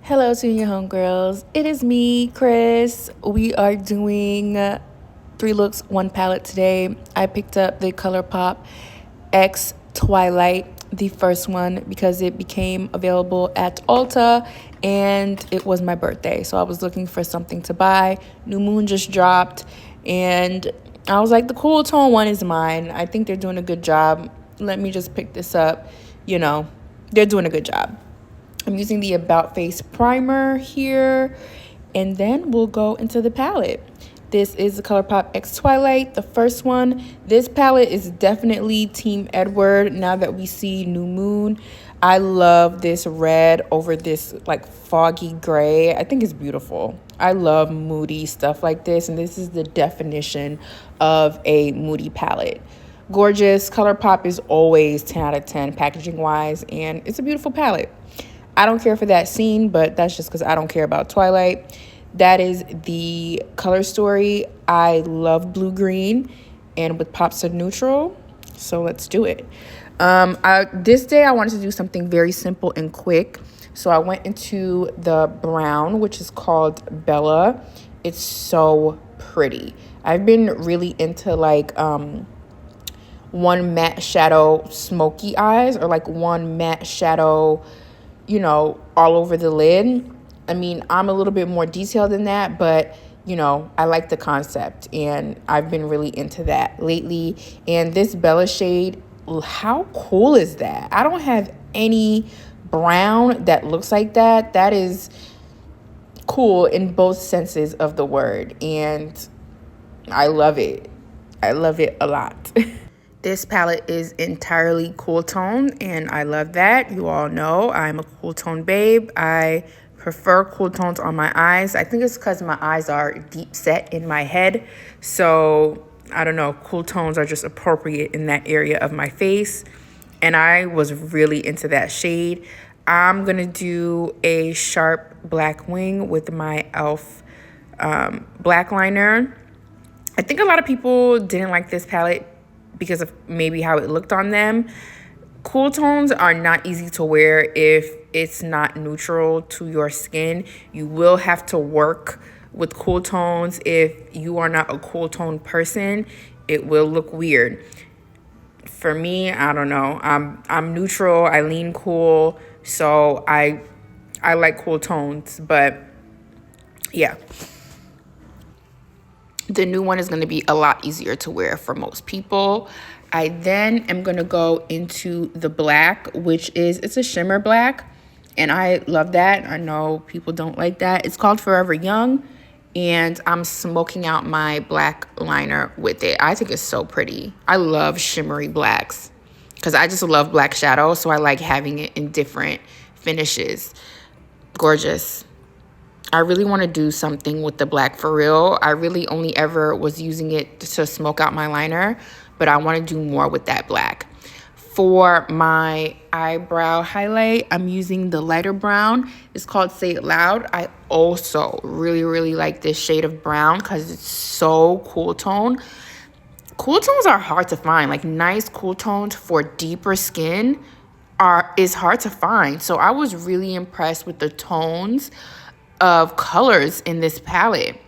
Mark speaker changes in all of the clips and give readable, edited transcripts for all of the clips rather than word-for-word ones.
Speaker 1: Hello to your homegirls. It is me, Chris. We are doing 3 looks, 1 palette today. I picked up the Colourpop X Twilight, the first one, because it became available at Ulta and it was my birthday. So I was looking for something to buy. New Moon just dropped and I was like, the cool tone one is mine. I think they're doing a good job. Let me just pick this up. They're doing a good job. I'm using the About Face primer here, and then we'll go into the palette. This is the Colourpop X Twilight, the first one. This palette is definitely Team Edward now that we see New Moon. I love this red over this like foggy gray. I think it's beautiful. I love moody stuff like this, and this is the definition of a moody palette. Gorgeous. Colourpop is always 10 out of 10 packaging wise, and it's a beautiful palette. I don't care for that scene, but that's just because I don't care about Twilight. That is the color story. I love blue-green and with pops of neutral, so let's do it. This day I wanted to do something very simple and quick, so I went into the brown, which is called Bella. It's so pretty. I've been really into like one matte shadow smoky eyes, or like one matte shadow all over the lid. I mean, I'm a little bit more detailed than that, but I like the concept and I've been really into that lately. And this Bella shade, how cool is that? I don't have any brown that looks like that. That is cool in both senses of the word, and I love it. I love it a lot. This palette is entirely cool tone, and I love that. You all know I'm a cool tone babe. I prefer cool tones on my eyes. I think it's because my eyes are deep set in my head. So, I don't know, cool tones are just appropriate in that area of my face. And I was really into that shade. I'm going to do a sharp black wing with my e.l.f. Black liner. I think a lot of people didn't like this palette because of maybe how it looked on them. Cool tones are not easy to wear if it's not neutral to your skin. You will have to work with cool tones. If you are not a cool tone person, it will look weird. For me, I don't know. I'm neutral. I lean cool, so I like cool tones. But yeah. The new one is going to be a lot easier to wear for most people. I then am going to go into the black, which is, it's a shimmer black, and I love that. I know people don't like that. It's called Forever Young, and I'm smoking out my black liner with it. I think it's so pretty. I love shimmery blacks because I just love black shadow, so I like having it in different finishes. Gorgeous. I really want to do something with the black for real. I really only ever was using it to smoke out my liner, but I want to do more with that black. For my eyebrow highlight, I'm using the lighter brown. It's called Say It Loud. I also really, really like this shade of brown because it's so cool tone. Cool tones are hard to find. Like nice cool tones for deeper skin is hard to find. So I was really impressed with the tones of colors in this palette.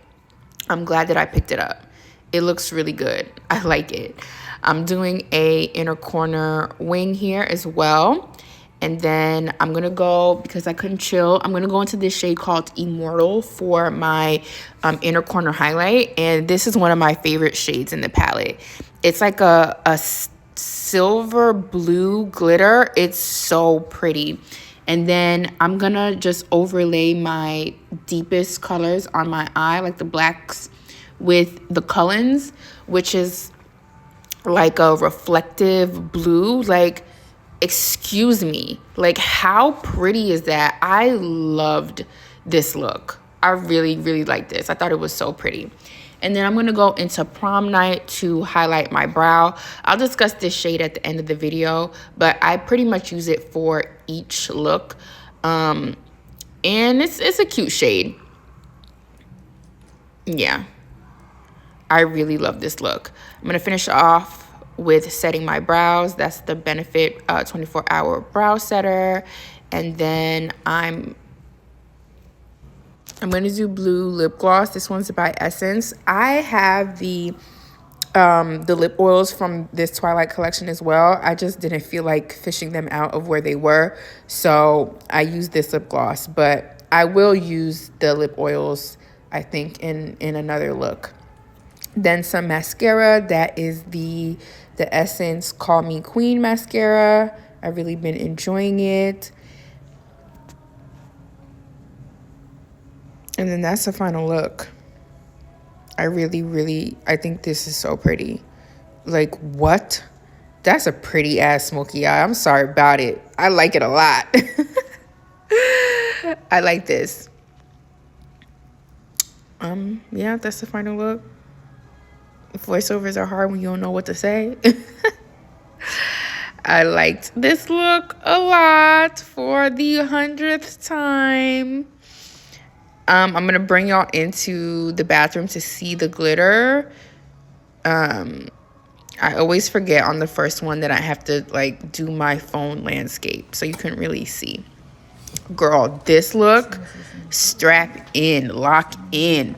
Speaker 1: I'm glad that I picked it up. It looks really good. I like it. I'm doing a inner corner wing here as well. And then I'm going to go, because I couldn't chill, I'm going to go into this shade called Immortal for my inner corner highlight. And this is one of my favorite shades in the palette. It's like a silver blue glitter. It's so pretty. And then I'm going to just overlay my deepest colors on my eye, like the blacks, with the Cullens, which is like a reflective blue. Like, excuse me. Like, how pretty is that? I loved this look. I really, really liked this. I thought it was so pretty. And then I'm going to go into Prom Night to highlight my brow. I'll discuss this shade at the end of the video, but I pretty much use it for each look. And it's a cute shade. Yeah. I really love this look. I'm going to finish off with setting my brows. That's the Benefit 24-hour brow setter. And then I'm I'm going to do blue lip gloss. This one's by Essence. I have the lip oils from this Twilight collection as well. I just didn't feel like fishing them out of where they were, so I used this lip gloss, but I will use the lip oils, I think, in another look. Then some mascara. That is the Essence Call Me Queen mascara. I've really been enjoying it. And then that's the final look. I think this is so pretty. Like, what? That's a pretty ass smoky eye. I'm sorry about it. I like it a lot. I like this. Yeah, that's the final look. Voiceovers are hard when you don't know what to say. I liked this look a lot for the 100th time. I'm going to bring y'all into the bathroom to see the glitter. I always forget on the first one that I have to, like, do my phone landscape, so you couldn't really see. Girl, this look, strap in, lock in.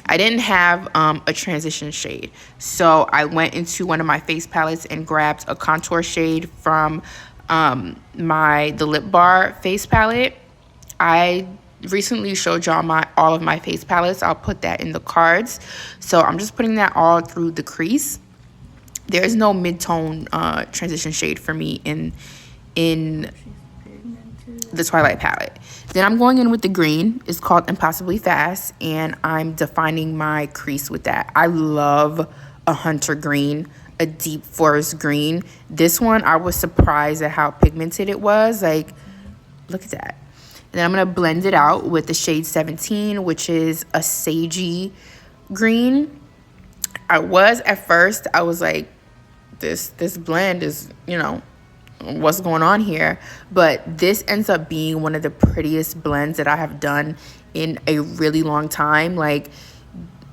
Speaker 1: I didn't have a transition shade, so I went into one of my face palettes and grabbed a contour shade from the Lip Bar face palette. I recently showed y'all all of my face palettes. I'll put that in the cards. So I'm just putting that all through the crease. There is no mid-tone transition shade for me in the Twilight palette. Then I'm going in with the green. It's called Impossibly Fast, and I'm defining my crease with that. I love a hunter green, a deep forest green. This one, I was surprised at how pigmented it was. Like, look at that. And then I'm going to blend it out with the shade 17, which is a sagey green. At first, I was like, this blend is, what's going on here? But this ends up being one of the prettiest blends that I have done in a really long time. Like,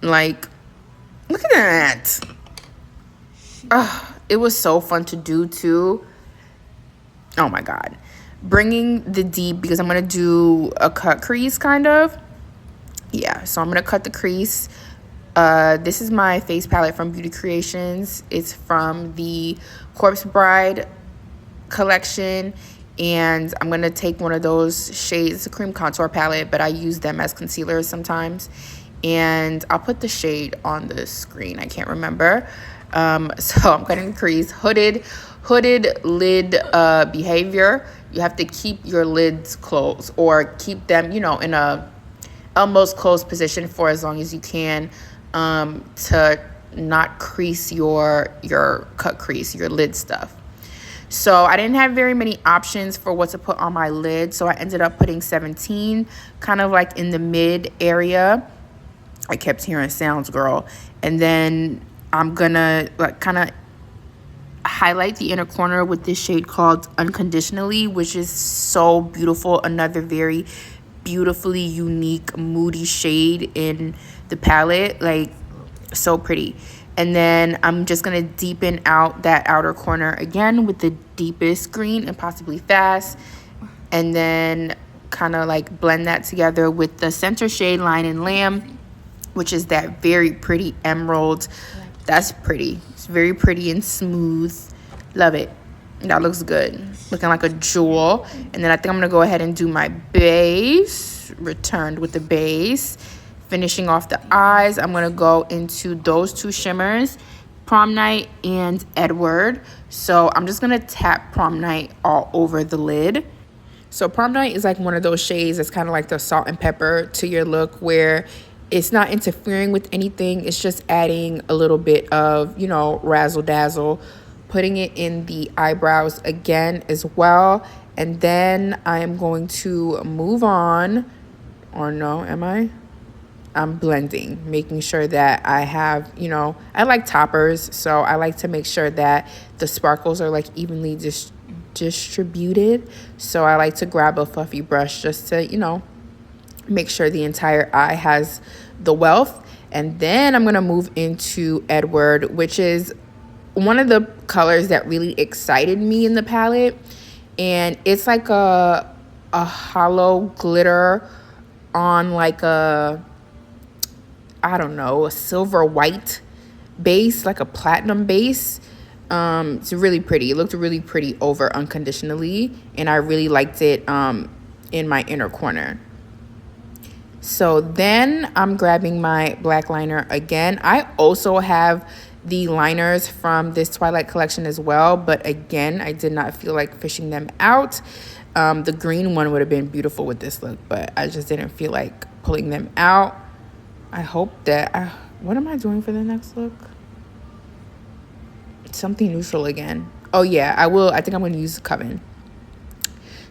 Speaker 1: look at that. It was so fun to do, too. Oh, my God. Bringing the deep, because I'm going to do a cut crease, kind of. Yeah, so I'm going to cut the crease. This is my face palette from Beauty Creations. It's from the Corpse Bride collection, and I'm going to take one of those shades. It's a cream contour palette, but I use them as concealers sometimes. And I'll put the shade on the screen. I can't remember. So I'm cutting the crease. Hooded lid behavior. You have to keep your lids closed, or keep them, in a almost closed position for as long as you can, to not crease your cut crease, your lid stuff. So I didn't have very many options for what to put on my lid, so I ended up putting 17 kind of like in the mid area. I kept hearing sounds, girl. And then I'm gonna kind of highlight the inner corner with this shade called Unconditionally, which is so beautiful. Another very beautifully unique, moody shade in the palette. Like, so pretty. And then I'm just going to deepen out that outer corner again with the deepest green, Impossibly Fast. And then kind of like blend that together with the center shade Lion and Lamb, which is that very pretty emerald. That's pretty. It's very pretty and smooth. Love it. That looks good. Looking like a jewel. And then I think I'm going to go ahead and do my base. Returned with the base. Finishing off the eyes, I'm going to go into those two shimmers, Prom Night and Edward. So I'm just going to tap Prom Night all over the lid. So Prom Night is like one of those shades that's kind of like the salt and pepper to your look, where it's not interfering with anything. It's just adding a little bit of, razzle dazzle. Putting it in the eyebrows again as well. And then I'm going to move on. Or no, am I? I'm blending, making sure that I have, I like toppers, so I like to make sure that the sparkles are like evenly distributed. So I like to grab a fluffy brush just to, make sure the entire eye has the wealth. And then I'm going to move into Edward, which is one of the colors that really excited me in the palette. And it's like a hollow glitter on like a, I don't know, a silver white base, like a platinum base. It's really pretty. It looked really pretty over unconditionally, and I really liked it in my inner corner. So then I'm grabbing my black liner again. I also have the liners from this Twilight collection as well, but again, I did not feel like fishing them out. The green one would have been beautiful with this look, but I just didn't feel like pulling them out. I hope that what am I doing for the next look? It's something neutral again. Oh yeah, I think I'm going to use the Coven.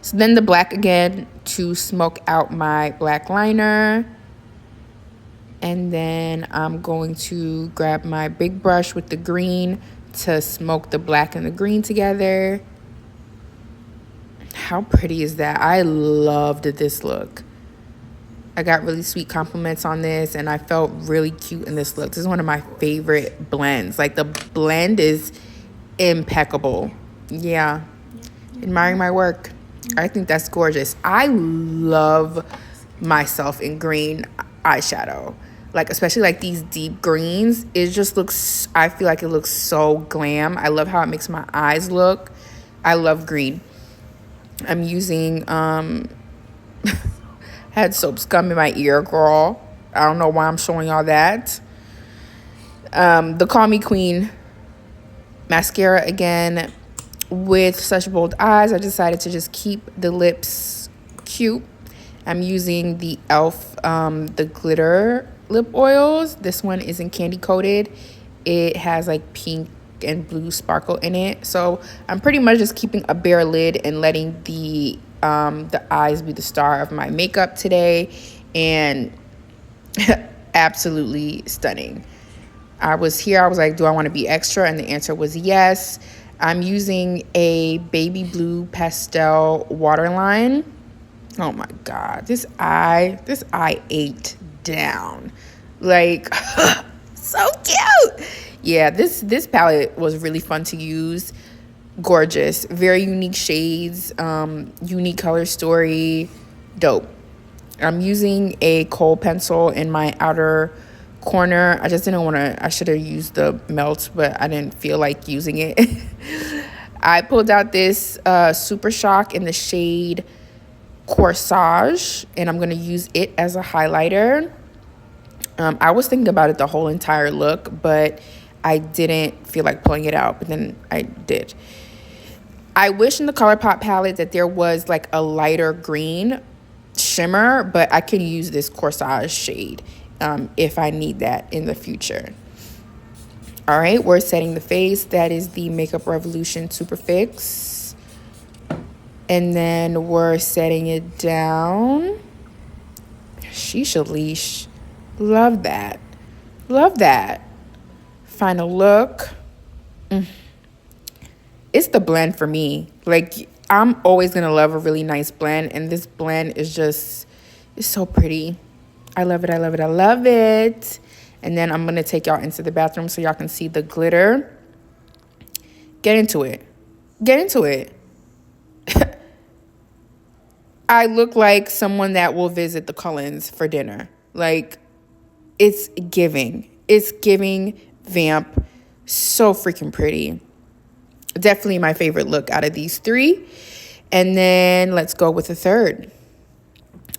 Speaker 1: So then the black again to smoke out my black liner. And then I'm going to grab my big brush with the green to smoke the black and the green together. How pretty is that? I loved this look. I got really sweet compliments on this, and I felt really cute in this look. This is one of my favorite blends. Like, the blend is impeccable. Yeah. Admiring my work. I think that's gorgeous. I love myself in green eyeshadow. Like, especially like these deep greens. It just looks, I feel like it looks so glam. I love how it makes my eyes look. I love green. I'm using, had soap scum in my ear, girl. I don't know why I'm showing y'all that. The Call Me Queen mascara again. With such bold eyes, I decided to just keep the lips cute. I'm using the e.l.f. The glitter lip oils. This one isn't candy coated. It has like pink and blue sparkle in it. So I'm pretty much just keeping a bare lid and letting the eyes be the star of my makeup today. And absolutely stunning. I was like, do I want to be extra? And the answer was yes. I'm using a baby blue pastel waterline. Oh my God, this eye ate down. Like, so cute. Yeah, this palette was really fun to use. Gorgeous, very unique shades, unique color story, dope. I'm using a kohl pencil in my outer corner. I just didn't want to, I should have used the melt, but I didn't feel like using it. I pulled out this Super Shock in the shade Corsage, and I'm going to use it as a highlighter. I was thinking about it the whole entire look, but I didn't feel like pulling it out, but then I did. I wish in the Colourpop palette that there was like a lighter green shimmer, but I can use this Corsage shade if I need that in the future. All right, we're setting the face. That is the Makeup Revolution Super Fix. And then we're setting it down. Sheesh Leash. Love that. Love that. Final look. It's the blend for me. Like, I'm always going to love a really nice blend. And this blend is just, it's so pretty. I love it. I love it. I love it. And then I'm going to take y'all into the bathroom so y'all can see the glitter. Get into it. Get into it. I look like someone that will visit the Cullens for dinner. Like, it's giving. It's giving vamp. So freaking pretty. Definitely my favorite look out of these three. And then let's go with the third.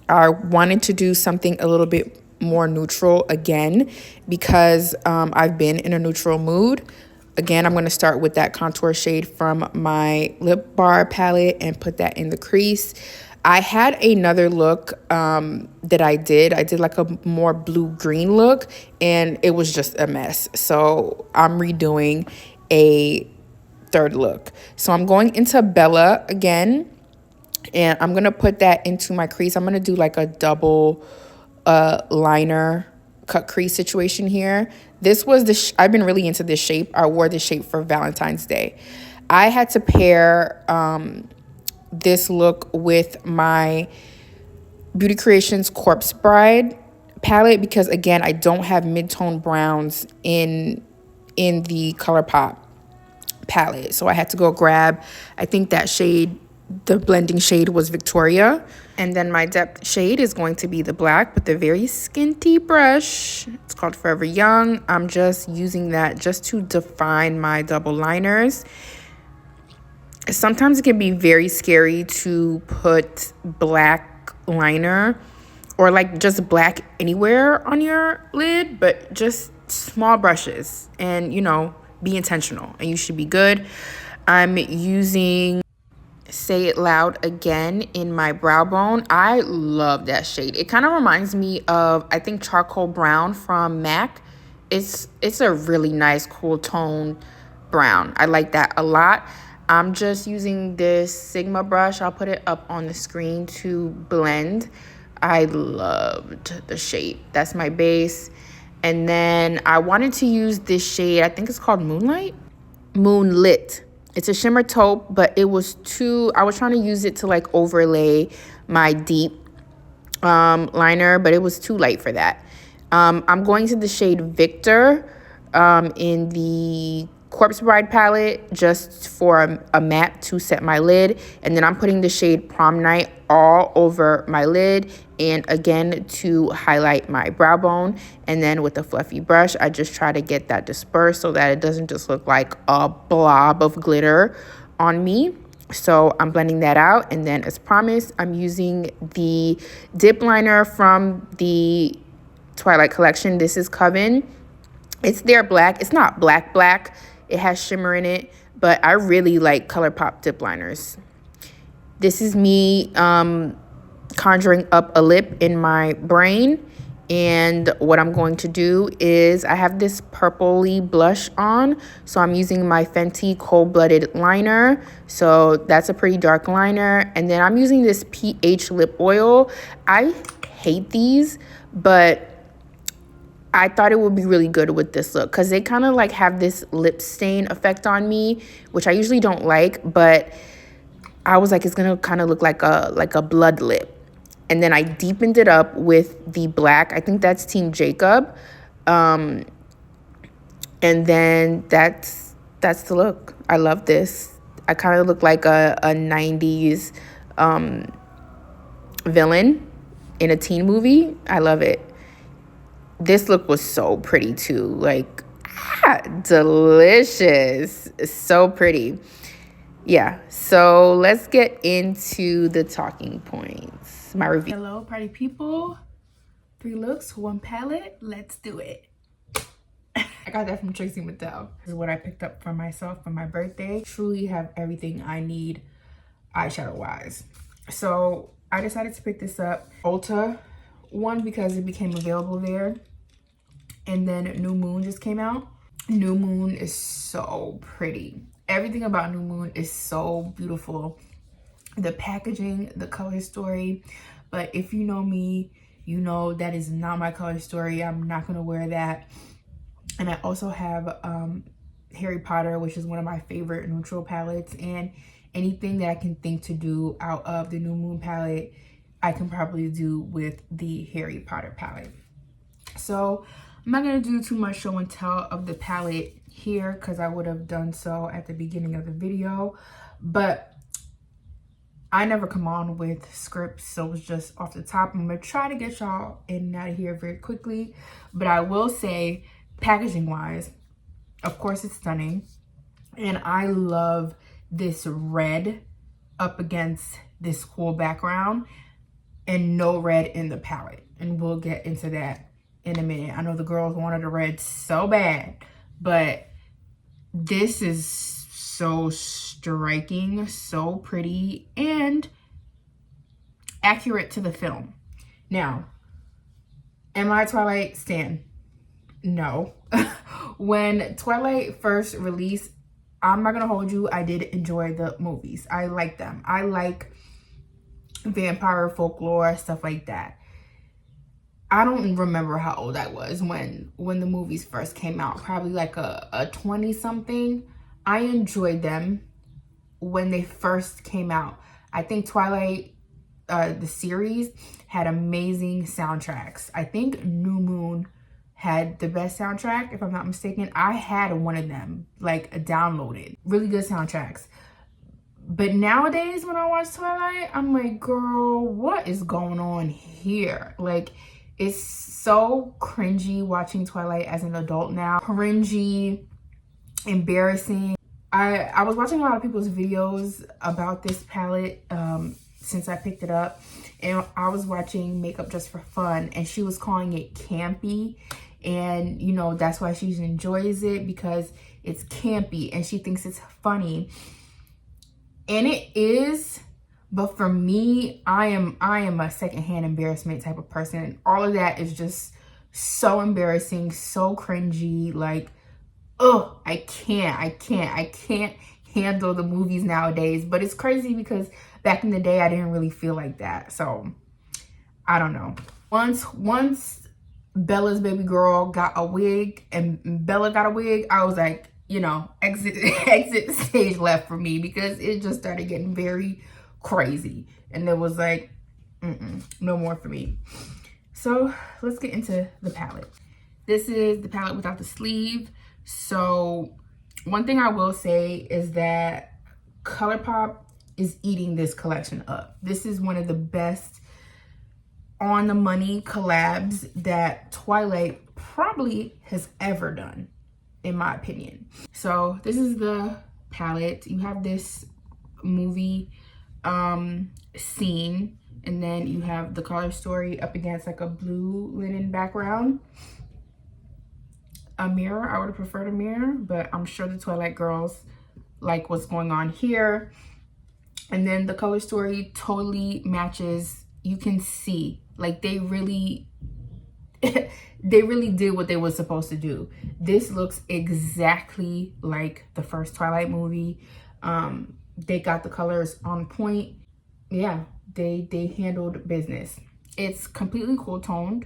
Speaker 1: I wanted to do something a little bit more neutral again because I've been in a neutral mood. Again, I'm going to start with that contour shade from my Lip Bar palette and put that in the crease. I had another look that I did like a more blue-green look, and it was just a mess. So I'm redoing a third look. So I'm going into Bella again, and I'm going to put that into my crease. I'm going to do like a double liner cut crease situation here. This was I've been really into this shape. I wore this shape for Valentine's Day. I had to pair this look with my Beauty Creations Corpse Bride palette because, again, I don't have mid-tone browns in the Colourpop palette. So I had to go grab, I think, that shade The blending shade was Victoria. And then my depth shade is going to be the black with a very skinty brush. It's called Forever Young. I'm just using that just to define my double liners. Sometimes it can be very scary to put black liner or like just black anywhere on your lid, but just small brushes and, you know, be intentional and you should be good. I'm using Say It Loud again in my brow bone. I love that shade. It kind of reminds me of, I think, charcoal brown from MAC. It's a really nice cool tone brown. I like that a lot. I'm just using this Sigma brush. I'll put it up on the screen to blend. I loved the shade. That's my base. And then I wanted to use this shade. I think it's called Moonlit. It's a shimmer taupe, but it was I was trying to use it to like overlay my deep liner, but it was too light for that. I'm going to the shade Victor in the Corpse Bride palette just for a matte to set my lid. And then I'm putting the shade Prom Night all over my lid and again to highlight my brow bone. And then with a fluffy brush, I just try to get that dispersed so that it doesn't just look like a blob of glitter on me. So I'm blending that out. And then as promised, I'm using the dip liner from the Twilight collection. This is Coven. It's their black. It's not black. It has shimmer in it, but I really like Colourpop dip liners. This is me conjuring up a lip in my brain. And what I'm going to do is I have this purpley blush on. So I'm using my Fenty Cold Blooded liner. So that's a pretty dark liner. And then I'm using this pH lip oil. I hate these, but I thought it would be really good with this look because they kind of like have this lip stain effect on me, which I usually don't like, but I was like, it's gonna kind of look like a blood lip. And then I deepened it up with the black. I think that's Team Jacob. And then that's the look. I love this. I kind of look like a 90s villain in a teen movie. I love it. This look was so pretty too. Like, delicious. So pretty. Yeah, so let's get into the talking points. My review. Hello, party people. 3 looks, 1 palette. Let's do it. I got that from Tracy Mattel. This is what I picked up for myself for my birthday. Truly have everything I need eyeshadow wise. So I decided to pick this up. Ulta. One, because it became available there. And then New Moon just came out. New Moon is so pretty. Everything about New Moon is so beautiful. The packaging, the color story. But if you know me, you know that is not my color story. I'm not going to wear that. And I also have Harry Potter, which is one of my favorite neutral palettes. And anything that I can think to do out of the New Moon palette, I can probably do with the Harry Potter palette. So I'm not going to do too much show and tell of the palette here because I would have done so at the beginning of the video. But I never come on with scripts, so it's just off the top. I'm going to try to get y'all in and out of here very quickly. But I will say, packaging-wise, of course it's stunning. And I love this red up against this cool background. And no red in the palette. And we'll get into that in a minute. I know the girls wanted a red so bad, but this is so striking, so pretty, and accurate to the film. Now, am I a Twilight stan? No. When Twilight first released, I'm not gonna hold you, I did enjoy the movies. I like them. I like vampire folklore, stuff like that. I don't remember how old I was when the movies first came out. Probably like a 20 something. I enjoyed them when they first came out. I think Twilight, the series, had amazing soundtracks. I think New Moon had the best soundtrack, if I'm not mistaken. I had one of them, like downloaded. Really good soundtracks. But nowadays when I watch Twilight, I'm like, girl, what is going on here? Like, it's so cringy watching Twilight as an adult now. Cringy, embarrassing. I was watching a lot of people's videos about this palette since I picked it up, and I was watching Makeup Just for Fun, and she was calling it campy, and you know, that's why she enjoys it, because it's campy and she thinks it's funny. And it is, but for me, I am a secondhand embarrassment type of person. All of that is just so embarrassing, so cringy. Like, oh, I can't handle the movies nowadays. But it's crazy because back in the day, I didn't really feel like that. So I don't know. Once Bella's baby girl got a wig and Bella got a wig, I was like, you know, exit the stage left for me, because it just started getting very crazy, and it was like, no more for me. So let's get into the palette. This is the palette without the sleeve. So one thing I will say is that Colourpop is eating this collection up. This is one of the best on the money collabs that Twilight probably has ever done, in my opinion. So this is the palette. You have this movie scene, and then you have the color story up against like a blue linen background. A mirror, I would have preferred a mirror, but I'm sure the Twilight girls like what's going on here. And then the color story totally matches. You can see, like, they really they really did what they were supposed to do. This looks exactly like the first Twilight movie. They got the colors on point. Yeah, they handled business. It's completely cool toned,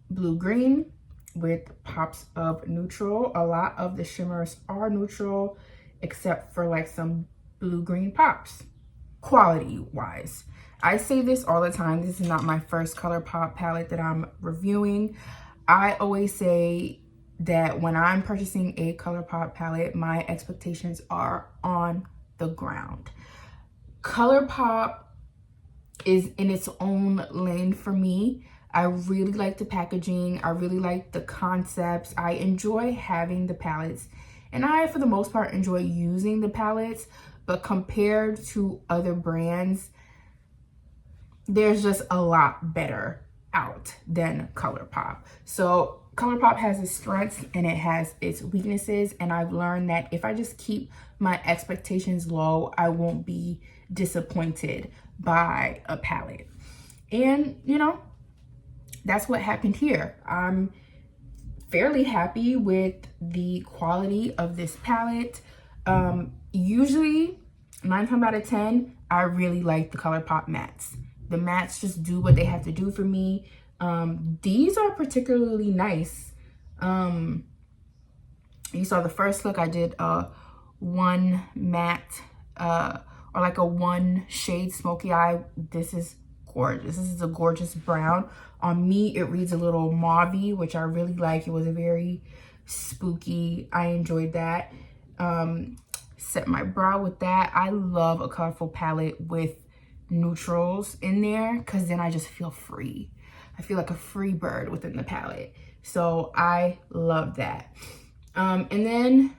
Speaker 1: blue green with pops of neutral. A lot of the shimmers are neutral, except for like some blue green pops. Quality wise, I say this all the time, this is not my first Colourpop palette that I'm reviewing. I always say that when I'm purchasing a Colourpop palette, my expectations are on the ground. Colourpop is in its own lane for me. I really like the packaging. I really like the concepts. I enjoy having the palettes, and I, for the most part, enjoy using the palettes. But compared to other brands, there's just a lot better out than Colourpop. So Colourpop has its strengths and it has its weaknesses. And I've learned that if I just keep my expectations low, I won't be disappointed by a palette. And, you know, that's what happened here. I'm fairly happy with the quality of this palette. Usually 9 times out of 10, I really like the Colourpop mattes. The mattes just do what they have to do for me. These are particularly nice. You saw the first look, I did one matte, or like a one shade smoky eye. This is gorgeous. This is a gorgeous brown. On me, it reads a little mauve-y, which I really like. It was a very spooky. I enjoyed that. Set my brow with that. I love a colorful palette with neutrals in there, because then I just feel free. I feel like a free bird within the palette. So I love that. And then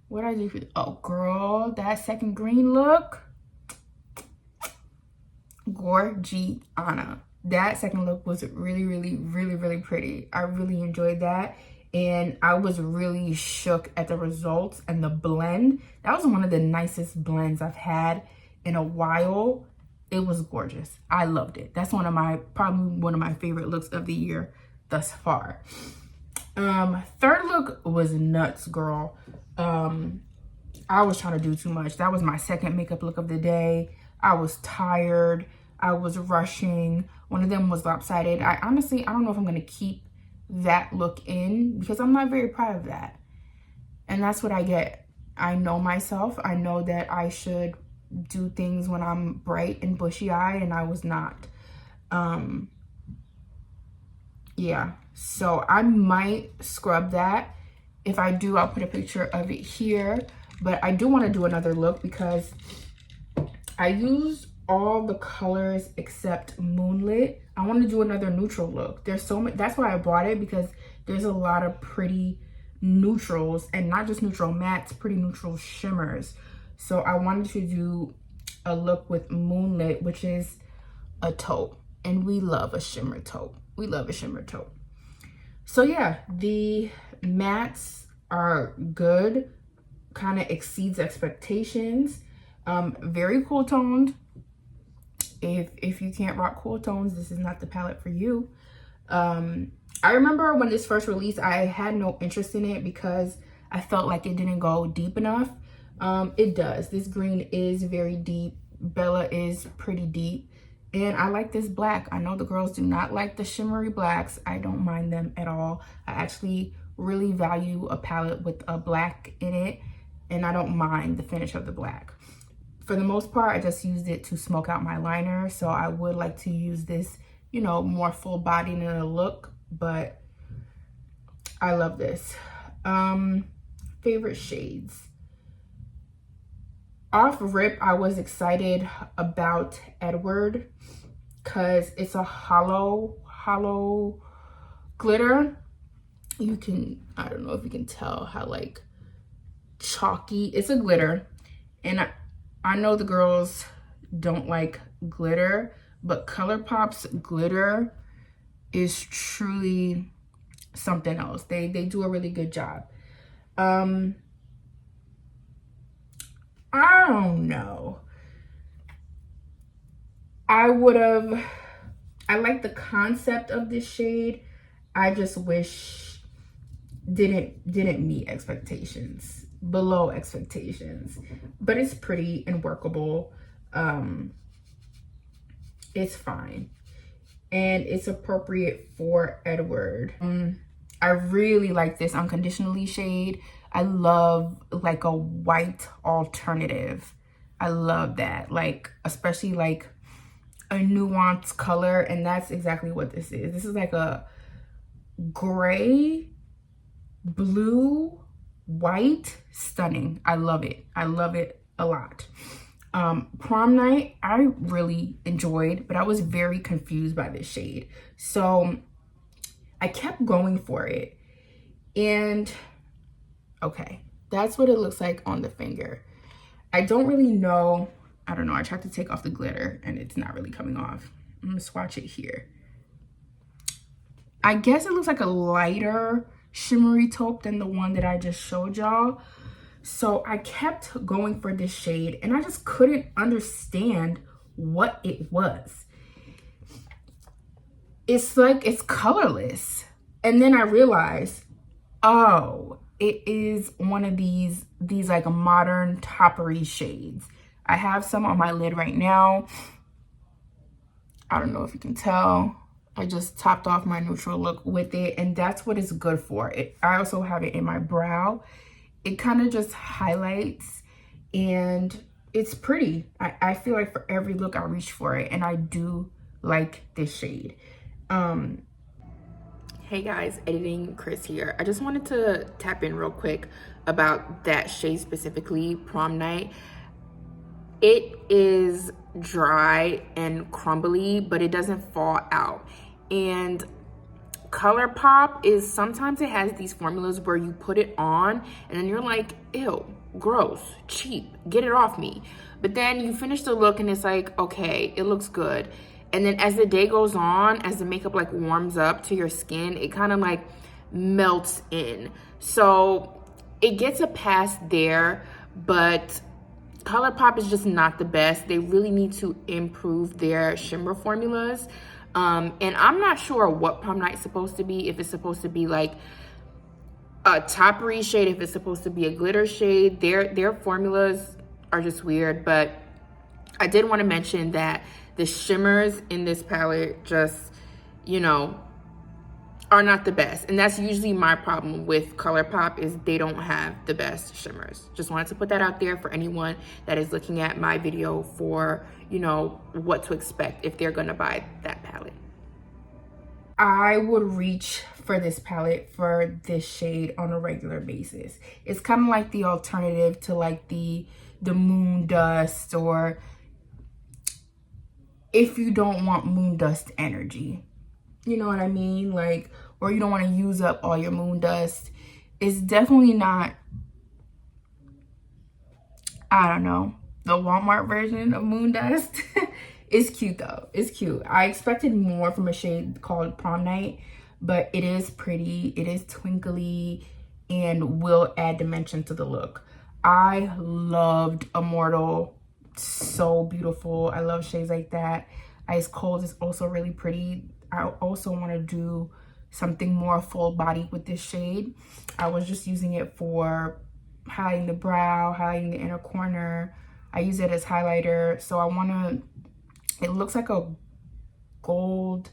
Speaker 1: what I do for, oh girl, that second green look, Gorgiana. That second look was really pretty. I really enjoyed that. And I was really shook at the results and the blend. That was one of the nicest blends I've had in a while. It was gorgeous. I loved it. That's probably one of my favorite looks of the year thus far. Third look was nuts, girl. I was trying to do too much. That was my second makeup look of the day. I was tired. I was rushing. One of them was lopsided. I don't know if I'm gonna keep that look in, because I'm not very proud of that. And that's what I get. I know myself. I know that I should do things when I'm bright and bushy eye, and I was not. Yeah, so I might scrub that. If I do, I'll put a picture of it here. But I do want to do another look because I used all the colors except Moonlit. I want to do another neutral look. There's so much, that's why I bought it, because there's a lot of pretty neutrals, and not just neutral mattes, pretty neutral shimmers. So I wanted to do a look with Moonlit, which is a taupe, and we love a shimmer taupe. We love a shimmer taupe. So yeah, the mattes are good, kind of exceeds expectations. Very cool toned. If you can't rock cool tones, this is not the palette for you. I remember when this first released, I had no interest in it because I felt like it didn't go deep enough. It does. This green is very deep. Bella is pretty deep. And I like this black. I know the girls do not like the shimmery blacks. I don't mind them at all. I actually really value a palette with a black in it, and I don't mind the finish of the black. For the most part, I just used it to smoke out my liner. So I would like to use this, you know, more full body in a look, but I love this. Favorite shades. Off rip, I was excited about Edward because it's a hollow glitter. You can, I don't know if you can tell how like chalky, it's a glitter. And I know the girls don't like glitter, but Colourpop's glitter is truly something else. They do a really good job. I don't know. I like the concept of this shade. I just wish didn't meet expectations, below expectations. But it's pretty and workable. It's fine. And it's appropriate for Edward. I really like this Unconditionally shade. I love like a white alternative. I love that, like especially like a nuanced color, and that's exactly what this is. This is like a gray, blue, white, stunning. I love it. I love it a lot. Prom Night, I really enjoyed, but I was very confused by this shade. So I kept going for it. And okay, that's what it looks like on the finger. I don't really know. I don't know. I tried to take off the glitter and it's not really coming off. I'm gonna swatch it here. I guess it looks like a lighter shimmery taupe than the one that I just showed y'all. So I kept going for this shade and I just couldn't understand what it was. It's like it's colorless. And then I realized, oh, it is one of these like modern toppery shades. I have some on my lid right now. I don't know if you can tell. I just topped off my neutral look with it, and that's what it's good for. I also have it in my brow. It kind of just highlights, and it's pretty. I feel like for every look I reach for it, and I do like this shade. Hey guys, editing Chris here. I just wanted to tap in real quick about that shade specifically, Prom Night. It is dry and crumbly, but it doesn't fall out. And Colourpop is, sometimes it has these formulas where you put it on and then you're like, ew, gross, cheap, get it off me. But then you finish the look and it's like, okay, it looks good. And then as the day goes on, as the makeup like warms up to your skin, it kind of like melts in. So it gets a pass there, but Colourpop is just not the best. They really need to improve their shimmer formulas. And I'm not sure what Prom Night is supposed to be. If it's supposed to be like a toppery shade, if it's supposed to be a glitter shade. Their formulas are just weird. But I did want to mention that the shimmers in this palette just, you know, are not the best. And that's usually my problem with Colourpop, is they don't have the best shimmers. Just wanted to put that out there for anyone that is looking at my video for, you know, what to expect if they're gonna buy that palette. I would reach for this palette for this shade on a regular basis. It's kind of like the alternative to like the moon dust, or if you don't want moon dust energy, you know what I mean? Like, or you don't want to use up all your moon dust. It's definitely not, I don't know, the Walmart version of moon dust. It's cute though. It's cute. I expected more from a shade called Prom Night, but it is pretty. It is twinkly and will add dimension to the look. I loved Immortal. So beautiful. I love shades like that. Ice Cold is also really pretty. I also want to do something more full body with this shade. I was just using it for highlighting the brow, highlighting the inner corner. I use it as highlighter. So I want to, it looks like a gold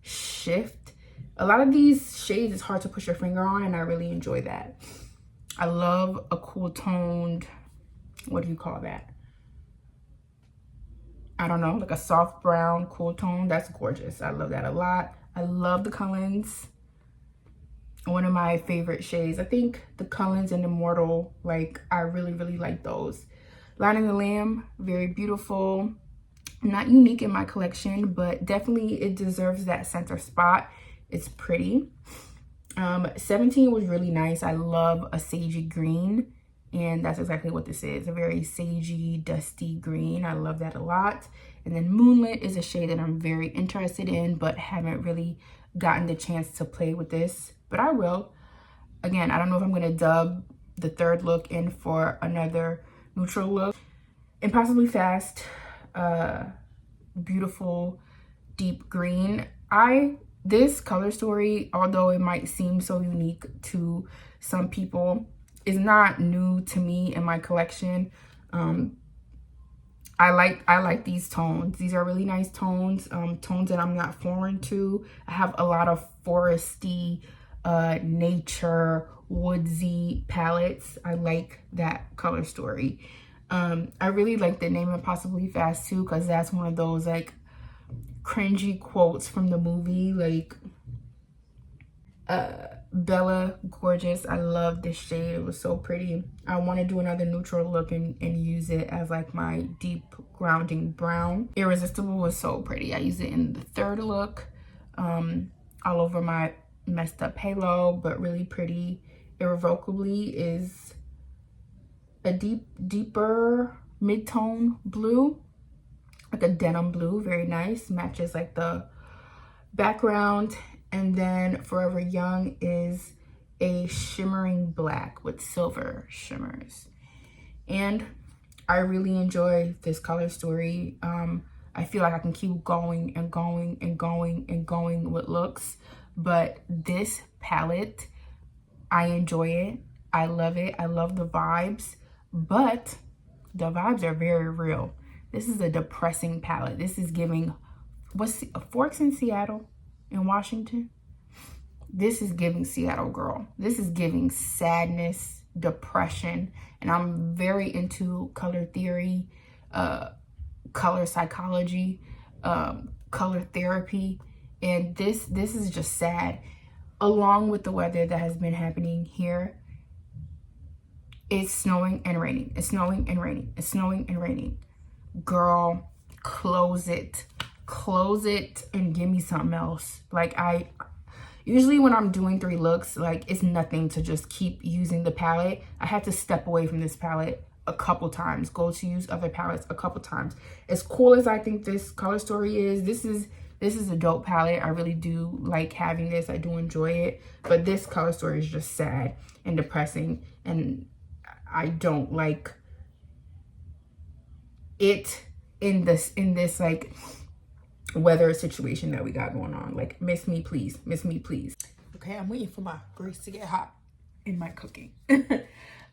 Speaker 1: shift. A lot of these shades it's hard to push your finger on, and I really enjoy that. I love a cool toned, what do you call that? I don't know, like a soft brown cool tone. That's gorgeous. I love that a lot. I love the Cullens. One of my favorite shades. I think the Cullens and Immortal, like, I really, really like those. Lining the Lamb, very beautiful. Not unique in my collection, but definitely it deserves that center spot. It's pretty. 17 was really nice. I love a sagey green, and that's exactly what this is. A very sagey, dusty green. I love that a lot. And then Moonlit is a shade that I'm very interested in, but haven't really gotten the chance to play with this, but I will. Again, I don't know if I'm going to dub the third look in for another neutral look. Impossibly Fast, beautiful deep green. This color story, although it might seem so unique to some people, is not new to me in my collection. I like these tones. These are really nice tones, tones that I'm not foreign to. I have a lot of foresty, nature, woodsy palettes. I like that color story. I really like the name Impossibly Fast too, because that's one of those like cringy quotes from the movie, like Bella Gorgeous. I love this shade. It was so pretty. I want to do another neutral look and use it as like my deep grounding brown. Irresistible was so pretty. I use it in the third look, all over my messed up halo, but really pretty. Irrevocably is a deeper mid-tone blue, like a denim blue. Very nice. Matches like the background. And then Forever Young is a shimmering black with silver shimmers. And I really enjoy this color story. I feel like I can keep going and going and going and going with looks, but this palette, I enjoy it. I love it. I love the vibes, but the vibes are very real. This is a depressing palette. This is giving, Forks in Seattle? In Washington, this is giving Seattle girl. This is giving sadness, depression, and I'm very into color theory, color psychology, color therapy, and this is just sad. Along with the weather that has been happening here, it's snowing and raining. It's snowing and raining. It's snowing and raining. Girl, close it. Close it and give me something else. Like, I usually when I'm doing 3 looks, like, it's nothing to just keep using the palette. I had to step away from this palette a couple times, go to use other palettes a couple times. As cool as I think this color story is, this is a dope palette. I really do like having this. I do enjoy it, but this color story is just sad and depressing, and I don't like it in this like weather situation that we got going on. Like, miss me please, miss me please. Okay, I'm waiting for my grease to get hot in my cooking.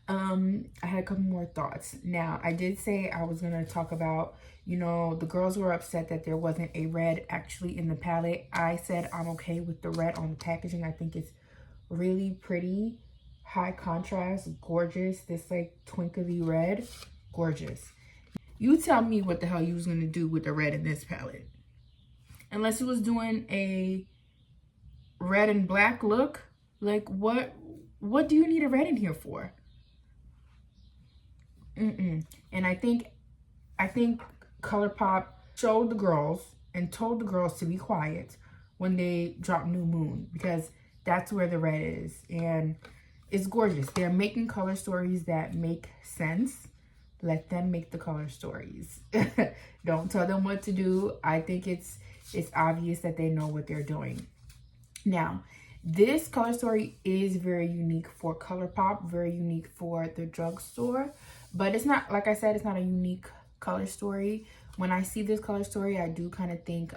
Speaker 1: I had a couple more thoughts. Now, I did say I was gonna talk about, you know, the girls were upset that there wasn't a red actually in the palette. I said I'm okay with the red on the packaging. I think it's really pretty, high contrast, gorgeous. This like twinkly red, gorgeous. You tell me what the hell you was gonna do with the red in this palette. Unless it was doing a red and black look. Like what do you need a red in here for? And I think Colourpop showed the girls and told the girls to be quiet when they drop New Moon, because that's where the red is, and it's gorgeous. They're making color stories that make sense. Let them make the color stories. Don't tell them what to do. I think it's obvious that they know what they're doing. Now, this color story is very unique for Colourpop, very unique for the drugstore, but it's not, like I said, it's not a unique color story. When I see this color story, I do kind of think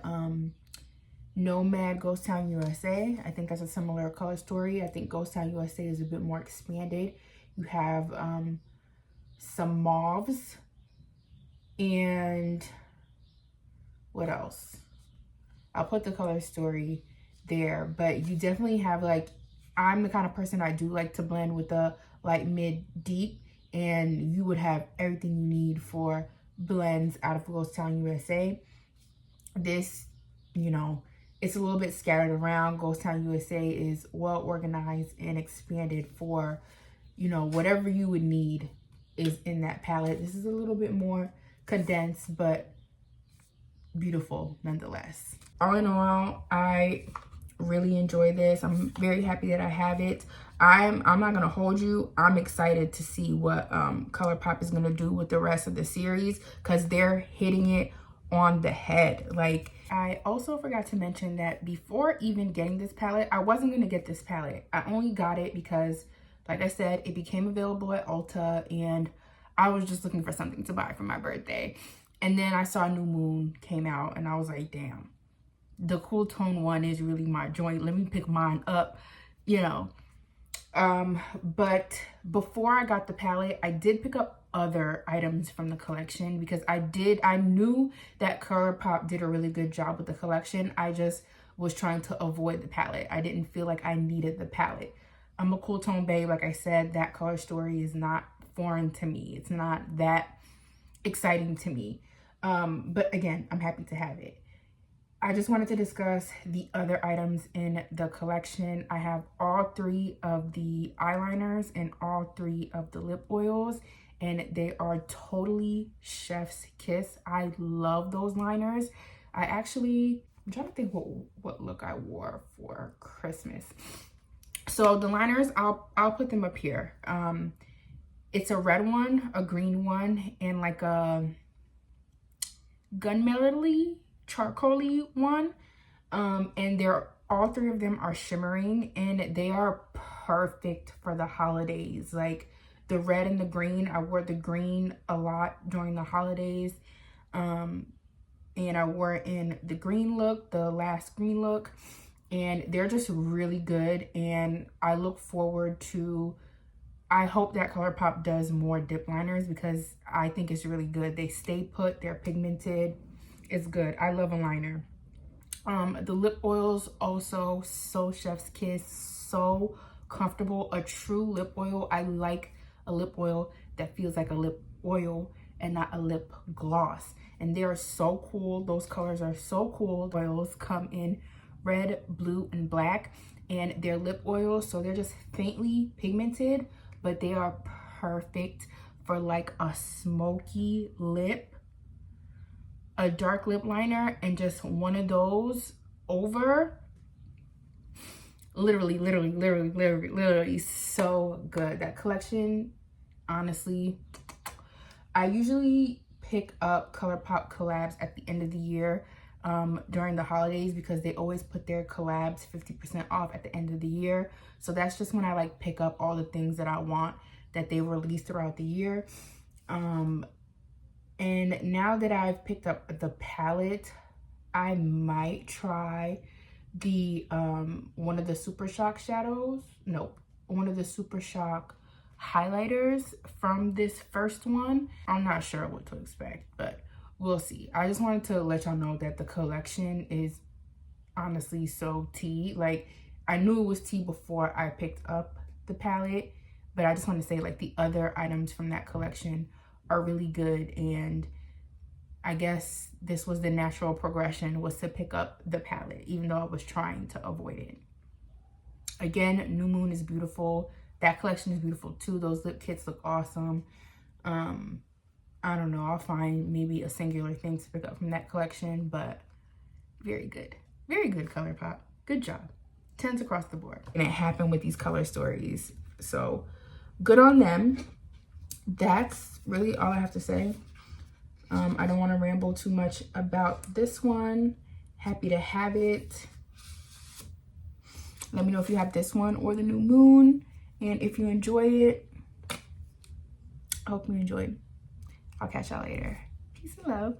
Speaker 1: Nomad Ghost Town USA. I think that's a similar color story. I think Ghost Town USA is a bit more expanded. You have some mauves, and what else? I'll put the color story there, but you definitely have, like, I'm the kind of person, I do like to blend with the light, mid, deep, and you would have everything you need for blends out of Ghost Town USA. This, you know, it's a little bit scattered around. Ghost Town USA is well organized and expanded for, you know, whatever you would need is in that palette. This is a little bit more condensed, but beautiful nonetheless. All in all, I really enjoy this. I'm very happy that I have it. I'm not gonna hold you. I'm excited to see what Colourpop is gonna do with the rest of the series, because they're hitting it on the head. Like, I also forgot to mention that before even getting this palette, I wasn't gonna get this palette. I only got it because, like I said, it became available at Ulta, and I was just looking for something to buy for my birthday. And then I saw New Moon came out, and I was like, damn, the cool tone one is really my joint. Let me pick mine up, you know. But before I got the palette, I did pick up other items from the collection, because I knew that Colourpop did a really good job with the collection. I just was trying to avoid the palette. I didn't feel like I needed the palette. I'm a cool tone babe. Like I said, that color story is not foreign to me. It's not that exciting to me. But again, I'm happy to have it. I just wanted to discuss the other items in the collection. I have all 3 of the eyeliners and all 3 of the lip oils, and they are totally chef's kiss. I love those liners. I'm trying to think what look I wore for Christmas. So the liners, I'll put them up here. It's a red one, a green one, and like a gunmetal-y, charcoal-y one. And they're all 3 of them are shimmering, and they are perfect for the holidays. Like the red and the green, I wore the green a lot during the holidays. And I wore it in the green look, the last green look, and they're just really good. And I look forward to, I hope that Colourpop does more dip liners, because I think it's really good. They stay put, they're pigmented, it's good. I love a liner. The lip oils also so chef's kiss, so comfortable. A true lip oil. I like a lip oil that feels like a lip oil and not a lip gloss. And they are so cool. Those colors are so cool. Oils come in red, blue, and black, and they're lip oils, so they're just faintly pigmented, but they are perfect for like a smoky lip, a dark lip liner, and just one of those over. Literally so good. That collection, honestly, I usually pick up Colourpop collabs at the end of the year during the holidays, because they always put their collabs 50% off at the end of the year. So that's just when I like pick up all the things that I want that they release throughout the year. And now that I've picked up the palette, I might try the one of the Super Shock shadows. Nope, one of the Super Shock highlighters from this first one. I'm not sure what to expect, but we'll see. I just wanted to let y'all know that the collection is honestly so tea. Like, I knew it was tea before I picked up the palette, but I just want to say, like, the other items from that collection are really good, and I guess this was the natural progression, was to pick up the palette, even though I was trying to avoid it. Again, New Moon is beautiful. That collection is beautiful too. Those lip kits look awesome. I don't know, I'll find maybe a singular thing to pick up from that collection, but very good. Very good, Colourpop. Good job. 10s across the board. And it happened with these color stories. So good on them. That's really all I have to say. I don't want to ramble too much about this one. Happy to have it. Let me know if you have this one or the New Moon. And if you enjoy it, I hope you enjoyed. I'll catch y'all later. Peace and love.